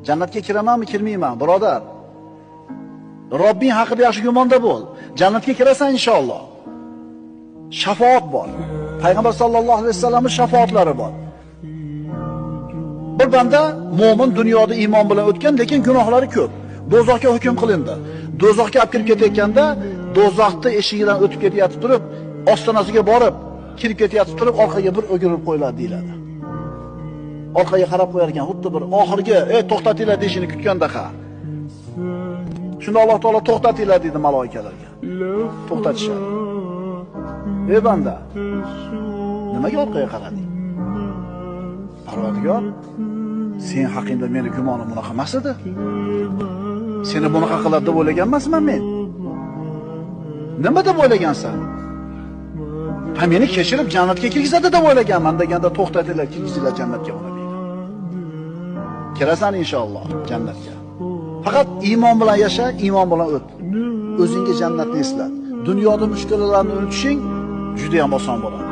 Jannatga kiramanmi, kirmayman, birodar? Robbing haqida yaxshi gumonda bo'l. Jannatga kirasan inshaalloh. Shafaat bor. Payg'ambar sollallohu alayhi vasallamning shafaatlari bor. Bir banda mo'min dunyoda iymon bilan o'tgan, lekin gunohlari ko'p. Do'zaxga hukm qilindi. Do'zaxga olib kirib ketayotganda, do'zaxni eshigidan o'tib ketayotib turib, ostonasiga borib, kirib ketayotib turib, orqaga bir o'girib qo'yiladi deyiladi. Orqaga qarab qo'yar ekan, xuddi bir oxirgi, to'xtatinglar deyishini kutgandaqa. Shunda Alloh taolo to'xtatinglar dedi malaikalarga. To'xtatishadi. Ey banda, nimaga orqaga qarading? Parvardigor, sen haqingda meni gumonim bunaqa emas edi. Seni bunaqa qiladi deb o'ylagan emasman men. Nima deb o'ylagansan? Ha, meni kechirib jannatga kirgizadi deb o'ylaganman deganda to'xtatinglar, kirgizinglar jannatga uni deydi. Kirasan inshaalloh jannatga. Faqat iymon bilan yasha, iymon bilan o't. O'zingga jannatni eslat. Dunyoda mushkullarni unutishing juda ham oson bo'ladi.